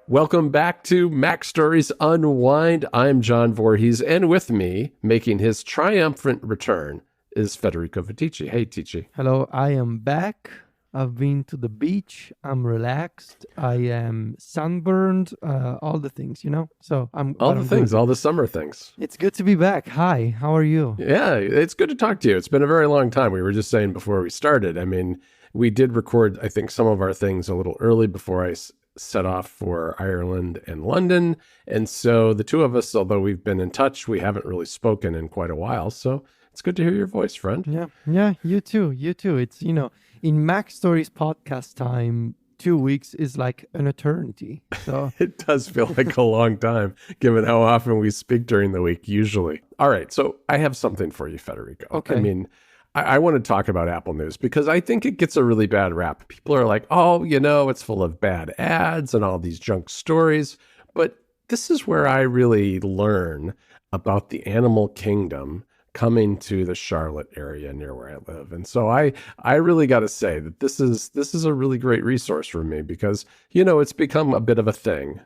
Welcome back to Mac Stories Unwind. I'm John Voorhees, and with me, making his triumphant return, is Federico Viticci. Hey, Ticci. Hello, I am back. I've been to the beach. I'm relaxed. I am sunburned. All the things, So I'm All the I'm things, good. all the summer things. It's good to be back. Hi, how are you? Yeah, it's good to talk to you. It's been a very long time. We were just saying before we started. I mean, we did record, I think, some of our things a little early before I set off for Ireland and London. And so the two of us, although we've been in touch, we haven't really spoken in quite a while. So it's good to hear your voice, friend. Yeah, you too. It's, in Mac Stories podcast time, 2 weeks is like an eternity. So It does feel like a long time, given how often we speak during the week, usually. All right, so I have something for you, Federico. Okay. I mean, I want to talk about Apple News because I think it gets a really bad rap. People are like, oh, it's full of bad ads and all these junk stories. But this is where I really learn about the animal kingdom coming to the Charlotte area near where I live. And so I really got to say that this is a really great resource for me because, it's become a bit of a thing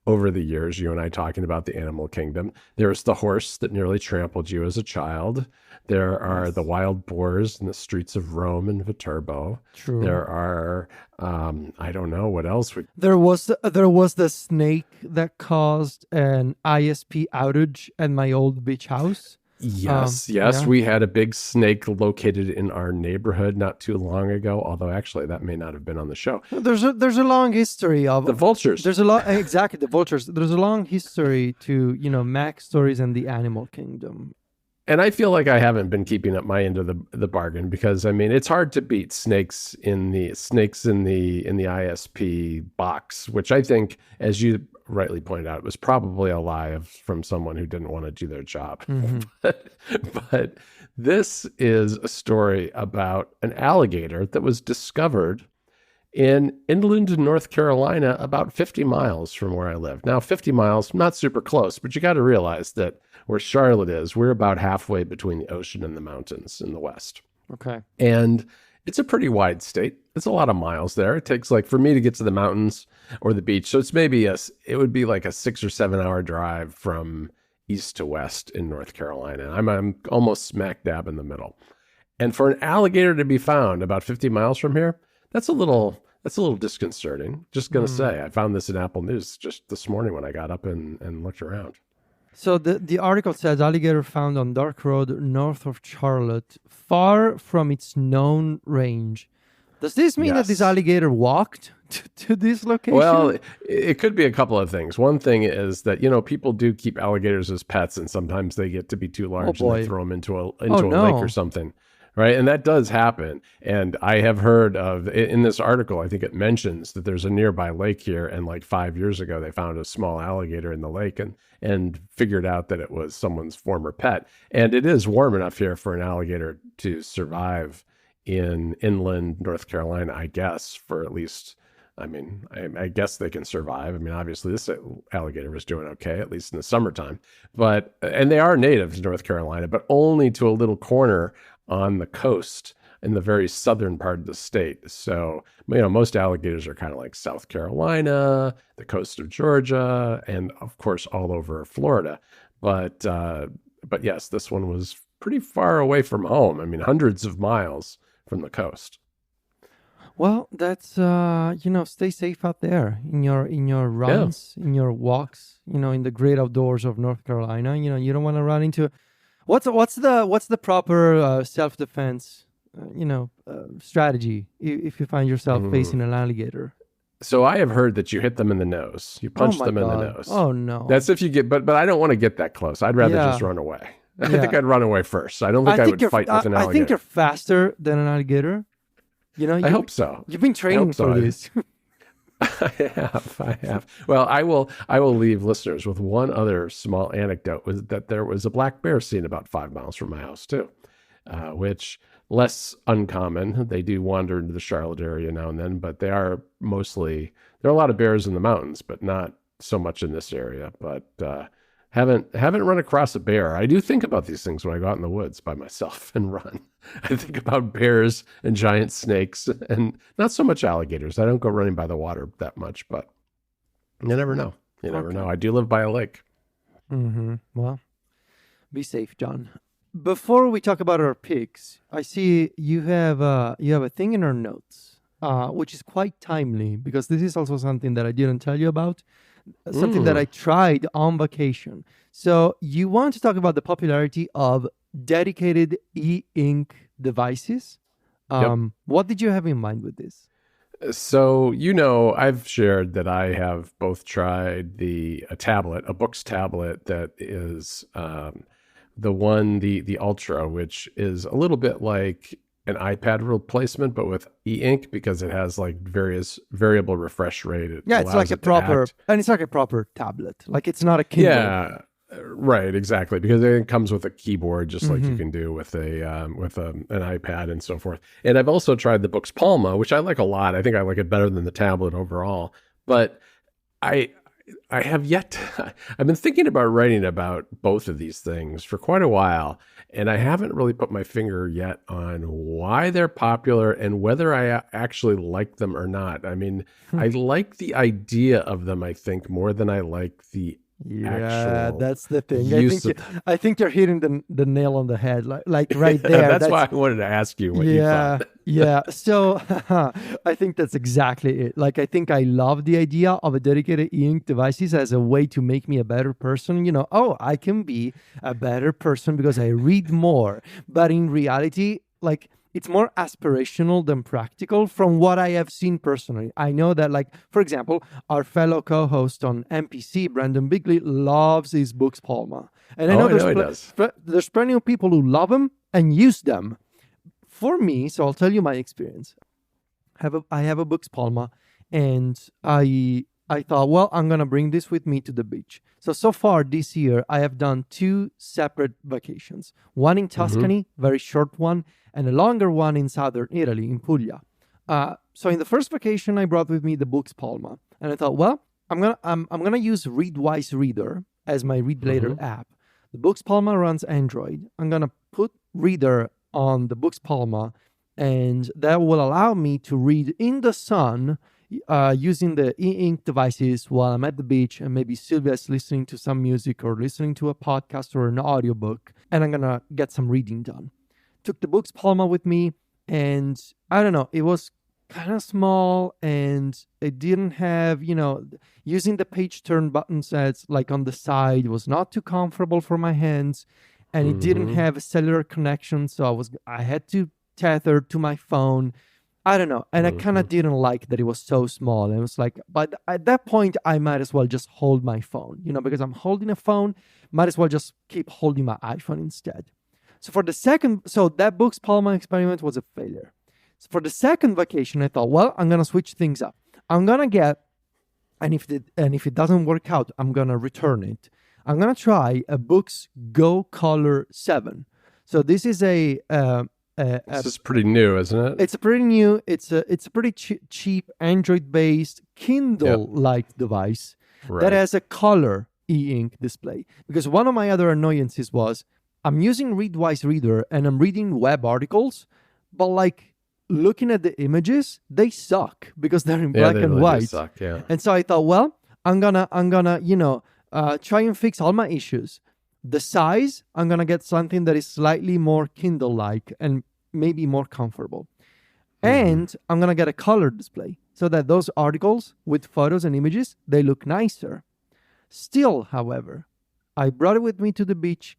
over the years, you and I talking about the animal kingdom. There's the horse that nearly trampled you as a child. There are the wild boars in the streets of Rome and Viterbo. true. There are, I don't know what else. There was the snake that caused an ISP outage at my old beach house. Yes, Yeah. we had a big snake located in our neighborhood not too long ago, although actually that may not have been on the show. There's a long history of The vultures. There's a lot exactly the vultures. There's a long history to Mac Stories and the animal kingdom. And I feel like I haven't been keeping up my end of the bargain because I mean it's hard to beat snakes in the ISP box, which I think, as you rightly pointed out, was probably a lie from someone who didn't want to do their job. Mm-hmm. But this is a story about an alligator that was discovered in inland North Carolina, about 50 miles from where I live. Now, 50 miles, not super close, but you got to realize that where Charlotte is, we're about halfway between the ocean and the mountains in the west. Okay. And it's a pretty wide state. It's a lot of miles there. It takes for me to get to the mountains or the beach. So it's it would be like a 6 or 7 hour drive from east to west in North Carolina. I'm almost smack dab in the middle. And for an alligator to be found about 50 miles from here, that's a little disconcerting. Just going to say, I found this in Apple News just this morning when I got up and looked around. So the article says alligator found on dark road north of Charlotte, far from its known range. Does this mean that this Yes. alligator walked to this location? Well, it could be a couple of things. One thing is that, people do keep alligators as pets, and sometimes they get to be too large and they boy. throw them into a Oh, lake no. or something. Right. And that does happen. And I have heard of in this article, I think it mentions that there's a nearby lake here. And like 5 years ago, they found a small alligator in the lake and figured out that it was someone's former pet. And it is warm enough here for an alligator to survive in inland North Carolina, I guess, for at least, I guess they can survive. I mean, obviously this alligator was doing okay, at least in the summertime, and they are native to North Carolina, but only to a little corner on the coast in the very southern part of the state. So, most alligators are kind of like South Carolina, the coast of Georgia, and of course all over Florida. But yes, this one was pretty far away from home. I mean, hundreds of miles from the coast. Well, that's stay safe out there in your runs, in your walks, in the great outdoors of North Carolina. You don't want to run into what's the proper self-defense strategy if you find yourself facing an alligator. So I have heard that you hit them in the nose. You punch them in the nose. Oh no. That's if you get, but I don't want to get that close. I'd rather Yeah. just run away. I Yeah. think I'd run away first. I don't think I would you're- fight with an alligator. I think you're faster than an alligator. I hope so. You've been training so. for this. I have. Well, I will leave listeners with one other small anecdote, was that there was a black bear seen about 5 miles from my house too, which less uncommon. They do wander into the Charlotte area now and then, but there are a lot of bears in the mountains, but not so much in this area. But haven't run across a bear. I do think about these things when I go out in the woods by myself and run. I think about bears and giant snakes and not so much alligators. I don't go running by the water that much, but You never know. You never know. I do live by a lake. Well, be safe, John. Before we talk about our picks, I see you have a thing in our notes, which is quite timely because this is also something that I didn't tell you about, something that I tried on vacation. So you want to talk about the popularity of dedicated e-ink devices. What did you have in mind with this? So, I've shared that I have both tried a tablet, a books tablet that is the Ultra, which is a little bit like an iPad replacement, but with e-ink because it has like various variable refresh rate. It's like it's like a proper tablet. Like it's not a Kindle. Yeah, right, exactly. Because it comes with a keyboard, just like you can do with an iPad and so forth. And I've also tried the Books Palma, which I like a lot. I think I like it better than the tablet overall. But I have yet. I've been thinking about writing about both of these things for quite a while, and I haven't really put my finger yet on why they're popular and whether I actually like them or not. I mean, I like the idea of them, I think, more than I like the actual that's the thing. use I think you're hitting the nail on the head, like right there. That's why I wanted to ask you what you thought. Yeah. So I think that's exactly it. Like I think I love the idea of a dedicated e-ink devices as a way to make me a better person. I can be a better person because I read more. But in reality, like it's more aspirational than practical from what I have seen personally. I know that, like, for example, our fellow co-host on MPC, Brandon Bigley, loves his Books Palma. And I know there's plenty of people who love them and use them. For me, so I'll tell you my experience. I have a Books Palma, and I thought, well, I'm going to bring this with me to the beach. So far this year, I have done 2 separate vacations. One in Tuscany, very short one, and a longer one in southern Italy, in Puglia. So in the first vacation, I brought with me the Books Palma. And I thought, well, I'm gonna use Readwise Reader as my Read Later app. The Books Palma runs Android. I'm going to put Reader on the Books Palma, and that will allow me to read in the sun using the e-ink devices while I'm at the beach, and maybe Sylvia's listening to some music or listening to a podcast or an audiobook, and I'm gonna get some reading done. Took the Books Palma with me, and I don't know, it was kind of small, and it didn't have, using the page turn button sets like on the side was not too comfortable for my hands, and it didn't have a cellular connection, so I had to tether to my phone. I don't know. And I kind of didn't like that it was so small. And it was like, but at that point, I might as well just hold my phone, because I'm holding a phone, might as well just keep holding my iPhone instead. So that Books Palma experiment was a failure. So for the second vacation, I thought, well, I'm going to switch things up. I'm going to get, and if it doesn't work out, I'm going to return it. I'm going to try a Books Go Color 7. So this is this is pretty new, isn't it? It's pretty new. It's a pretty cheap Android-based Kindle-like device that has a color e-ink display. Because one of my other annoyances was I'm using Readwise Reader and I'm reading web articles, but like looking at the images, they suck because they're in black and white. Suck, yeah. And so I thought, well, I'm gonna try and fix all my issues. The size, I'm going to get something that is slightly more Kindle-like and maybe more comfortable. And I'm going to get a color display so that those articles with photos and images, they look nicer. Still, however, I brought it with me to the beach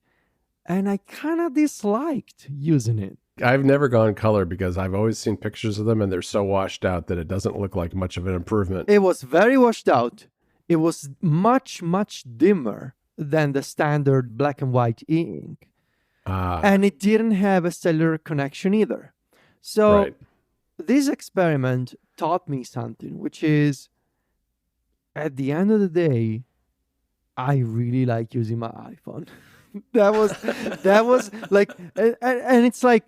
and I kind of disliked using it. I've never gone color because I've always seen pictures of them and they're so washed out that it doesn't look like much of an improvement. It was very washed out. It was much, much dimmer than the standard black and white e-ink. And it didn't have a cellular connection either. So this experiment taught me something, which is at the end of the day, I really like using my iPhone. that was like, and it's like,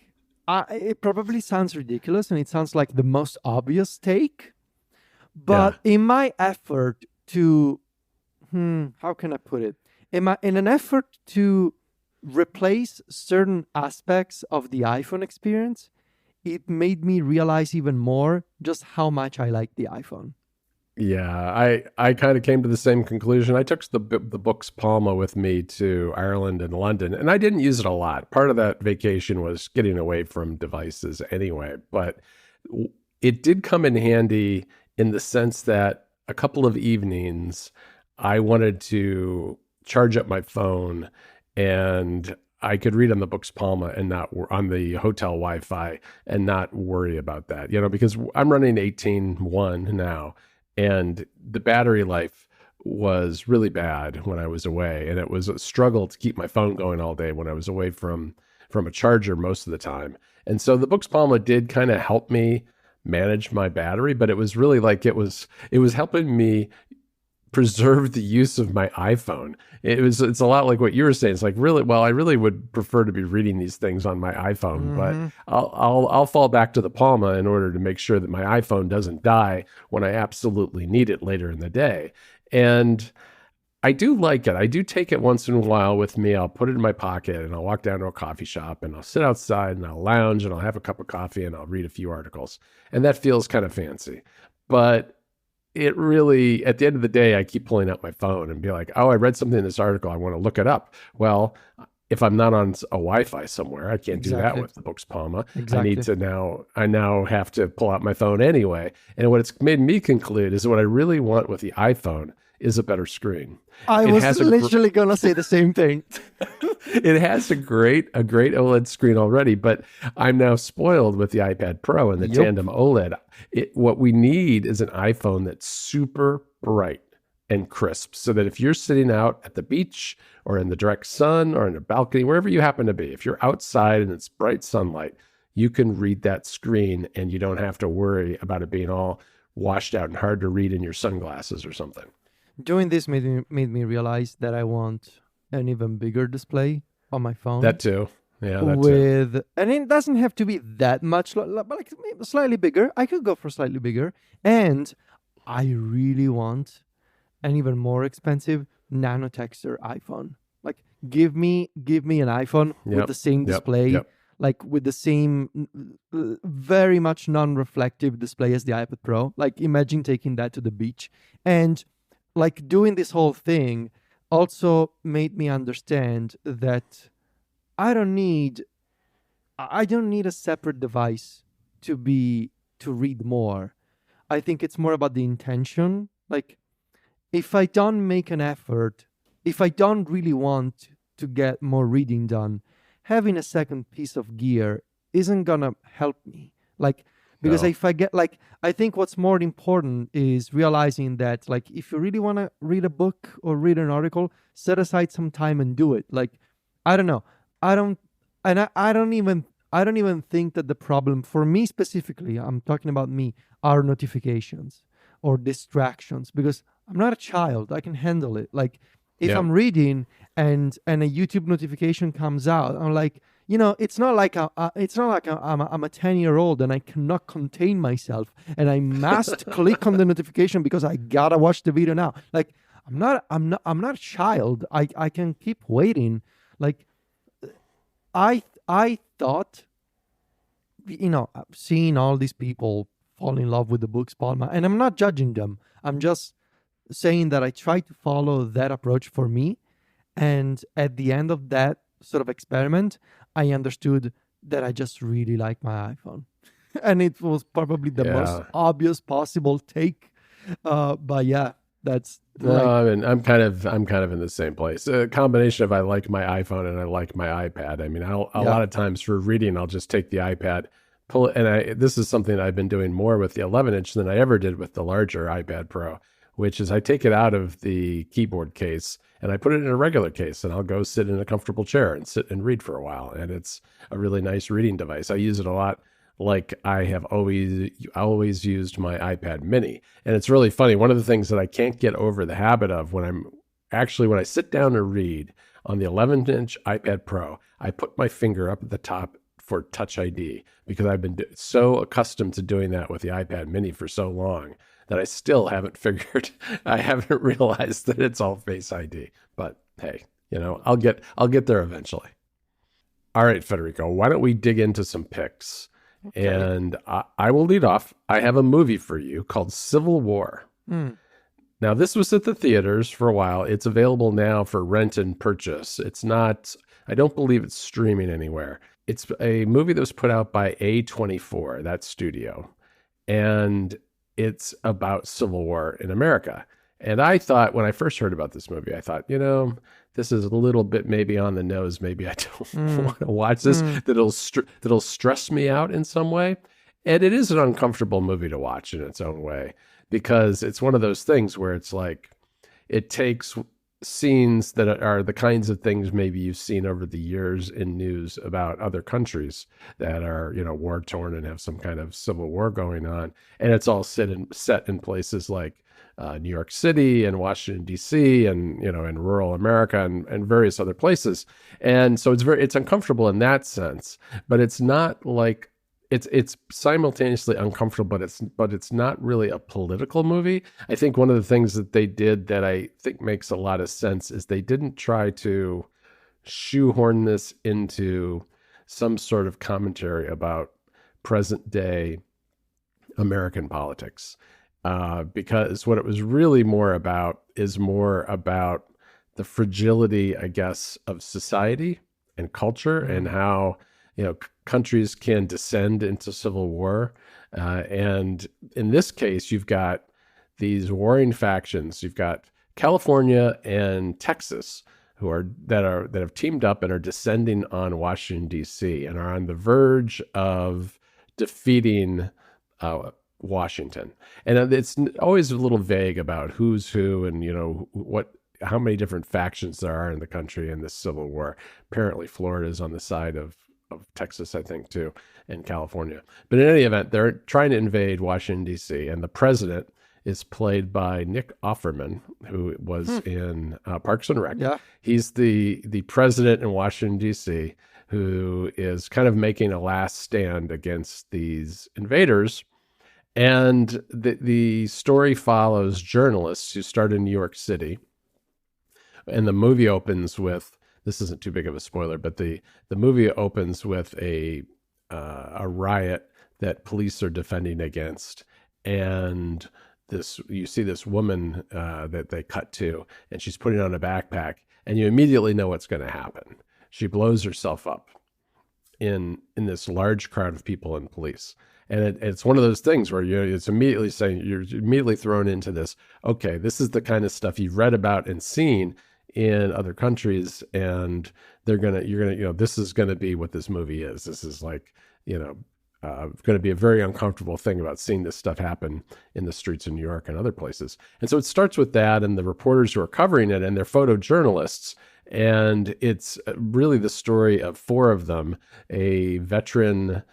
it probably sounds ridiculous and it sounds like the most obvious take, but in my effort to, how can I put it? In an effort to replace certain aspects of the iPhone experience, it made me realize even more just how much I like the iPhone. Yeah, I kind of came to the same conclusion. I took the book's Palma with me to Ireland and London, and I didn't use it a lot. Part of that vacation was getting away from devices anyway, but it did come in handy in the sense that a couple of evenings I wanted to charge up my phone and I could read on the book's Palma and not on the hotel Wi-Fi and not worry about that, because I'm running 18.1 now and the battery life was really bad when I was away, and it was a struggle to keep my phone going all day when I was away from a charger most of the time. And so the Books Palma did kind of help me manage my battery, but it was really like it was helping me preserve the use of my iPhone. It's a lot like what you were saying. It's like, really, well, I really would prefer to be reading these things on my iPhone, but Mm-hmm. I'll fall back to the Palma in order to make sure that my iPhone doesn't die when I absolutely need it later in the day. And I do like it. I do take it once in a while with me. I'll put it in my pocket and I'll walk down to a coffee shop and I'll sit outside and I'll lounge and I'll have a cup of coffee and I'll read a few articles. And that feels kind of fancy. But it really, at the end of the day, I keep pulling out my phone and be like, oh, I read something in this article. I want to look it up. Well, if I'm not on a Wi-Fi somewhere, I can't do that Exactly. with the Books Palma. Exactly. I now have to pull out my phone anyway. And what it's made me conclude is what I really want with the iPhone is a better screen. I It was has a literally gonna say the same thing. it has a great OLED screen already, but I'm now spoiled with the iPad Pro and the Yup. tandem OLED. What we need is an iPhone that's super bright and crisp, so that if you're sitting out at the beach or in the direct sun or in a balcony, wherever you happen to be, if you're outside and it's bright sunlight, you can read that screen and you don't have to worry about it being all washed out and hard to read in your sunglasses or something. Doing this made me realize that I want an even bigger display on my phone That too. Yeah, that too. with, and it doesn't have to be that much, but like maybe slightly bigger. I could go for slightly bigger, and I really want an even more expensive nano texture iPhone. Like give me an iPhone with Yep. the same Yep. display, Yep. like with the same very much non-reflective display as the iPad Pro. Like imagine taking that to the beach, and like doing this whole thing also made me understand that I don't need I don't need a separate device to read more. I think it's more about the intention. Like if I don't make an effort, if I don't really want to get more reading done, having a second piece of gear isn't gonna help me. Like because No. if I get like I think what's more important is realizing that like if you really want to read a book or read an article, set aside some time and do it. Like I don't know. I don't and I don't even think that the problem for me specifically, I'm talking about me, are notifications or distractions because I'm not a child. I can handle it. Like if Yep. I'm reading and a YouTube notification comes out, I'm like, it's not like I'm a 10-year-old and I cannot contain myself and I must click on the notification because I gotta watch the video now. Like I'm not a child. I can keep waiting. Like I thought, seeing all these people fall in love with the books, Palma, and I'm not judging them. I'm just saying that I try to follow that approach for me. And at the end of that sort of experiment, I understood that I just really like my iPhone. And it was probably the most Yeah. obvious possible take. But yeah, that's No, like, I mean, I'm kind of in the same place. A combination of I like my iPhone and I like my iPad. I mean, a yeah. lot of times for reading, I'll just take the iPad, pull it, and this is something I've been doing more with the 11-inch than I ever did with the larger iPad Pro, which is I take it out of the keyboard case and I put it in a regular case, and I'll go sit in a comfortable chair and sit and read for a while, and it's a really nice reading device. I use it a lot. Like I have always used my iPad Mini, and it's really funny. One of the things that I can't get over the habit of when I sit down to read on the 11-inch iPad Pro, I put my finger up at the top for Touch ID because I've been so accustomed to doing that with the iPad Mini for so long that I still haven't figured, I haven't realized that it's all Face ID. But hey, I'll get there eventually. All right, Federico, why don't we dig into some picks? Okay. And I will lead off. I have a movie for you called Civil War. Mm. Now, this was at the theaters for a while. It's available now for rent and purchase. It's not, I don't believe it's streaming anywhere. It's a movie that was put out by A24, that studio, and it's about Civil War in America. And I thought, when I first heard about this movie, I thought, this is a little bit maybe on the nose. Maybe I don't Mm. want to watch this. Mm. That'll stress me out in some way. And it is an uncomfortable movie to watch in its own way because it's one of those things where it's like it takes scenes that are the kinds of things maybe you've seen over the years in news about other countries that are, war torn and have some kind of civil war going on. And it's all set in places like New York City and Washington, D.C. and, in rural America and various other places. And so it's uncomfortable in that sense, but it's not like it's simultaneously uncomfortable, but it's not really a political movie. I think one of the things that they did that I think makes a lot of sense is they didn't try to shoehorn this into some sort of commentary about present day American politics, because what it was really more about is more about the fragility, I guess, of society and culture and Mm. how countries can descend into civil war. And in this case, you've got these warring factions. You've got California and Texas that have teamed up and are descending on Washington D.C. and are on the verge of defeating Washington. And it's always a little vague about who's who and how many different factions there are in the country in this civil war. Apparently, Florida is on the side of Texas, I think, too, and California. But in any event, they're trying to invade Washington, D.C., and the president is played by Nick Offerman, who was in Parks and Rec. Yeah. He's the president in Washington, D.C., who is kind of making a last stand against these invaders. And the story follows journalists who start in New York City. And the movie opens with, this isn't too big of a spoiler, but the movie opens with a riot that police are defending against, and you see this woman that they cut to, and she's putting on a backpack, and you immediately know what's going to happen. She blows herself up in this large crowd of people and police. And it's one of those things where it's immediately saying, you're immediately thrown into this. Okay, this is the kind of stuff you've read about and seen in other countries, and you're gonna, this is gonna be what this movie is. This is like, going to be a very uncomfortable thing about seeing this stuff happen in the streets of New York and other places. And so it starts with that, and the reporters who are covering it, and they're photojournalists. And it's really the story of four of them. A veteran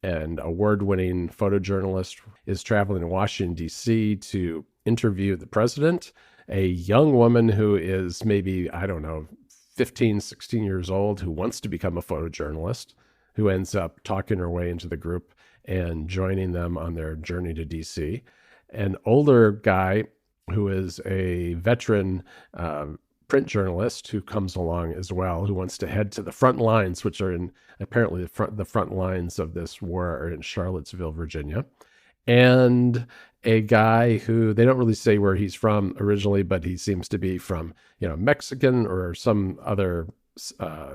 and award-winning photojournalist is traveling to Washington, D.C. to interview the president. A young woman who is maybe, I don't know, 15, 16 years old, who wants to become a photojournalist, who ends up talking her way into the group and joining them on their journey to DC. An older guy who is a veteran print journalist who comes along as well, who wants to head to the front lines, which are in apparently the front lines of this war are in Charlottesville, Virginia. And a guy who they don't really say where he's from originally, but he seems to be from, Mexican or some other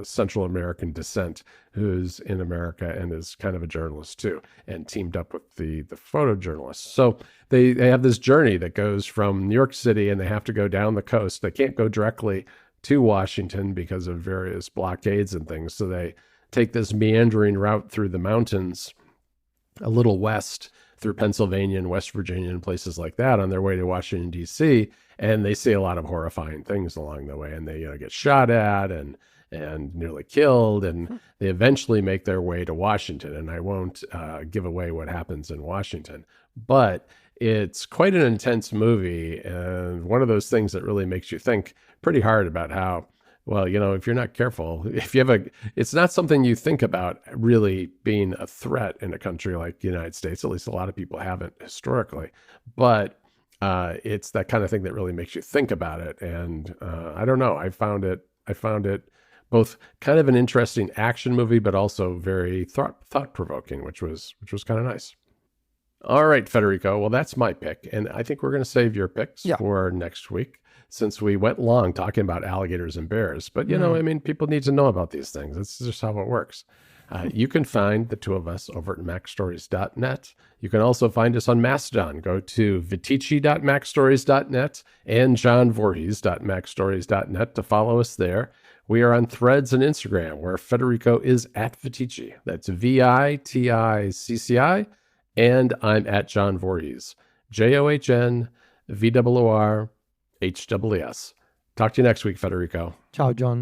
Central American descent, who's in America and is kind of a journalist too, and teamed up with the photojournalist. So they have this journey that goes from New York City, and they have to go down the coast. They can't go directly to Washington because of various blockades and things. So they take this meandering route through the mountains a little west through Pennsylvania and West Virginia and places like that on their way to Washington, D.C. And they see a lot of horrifying things along the way, and they get shot at and nearly killed, and they eventually make their way to Washington. And I won't give away what happens in Washington, but it's quite an intense movie, and one of those things that really makes you think pretty hard about how, well, if you're not careful, if you have it's not something you think about really being a threat in a country like the United States. At least a lot of people haven't historically, but it's that kind of thing that really makes you think about it. And I don't know, I found it both kind of an interesting action movie, but also very thought provoking, which was kind of nice. All right, Federico. Well, that's my pick. And I think we're going to save your picks Yeah. for next week since we went long talking about alligators and bears. But, Mm. I mean, people need to know about these things. That's just how it works. You can find the two of us over at macstories.net. You can also find us on Mastodon. Go to vitici.macstories.net and johnvorhees.macstories.net to follow us there. We are on Threads and Instagram, where Federico is at Vitici. That's VITICCI. And I'm at John Voorhees, JOHNVOORHWS. Talk to you next week, Federico. Ciao, John.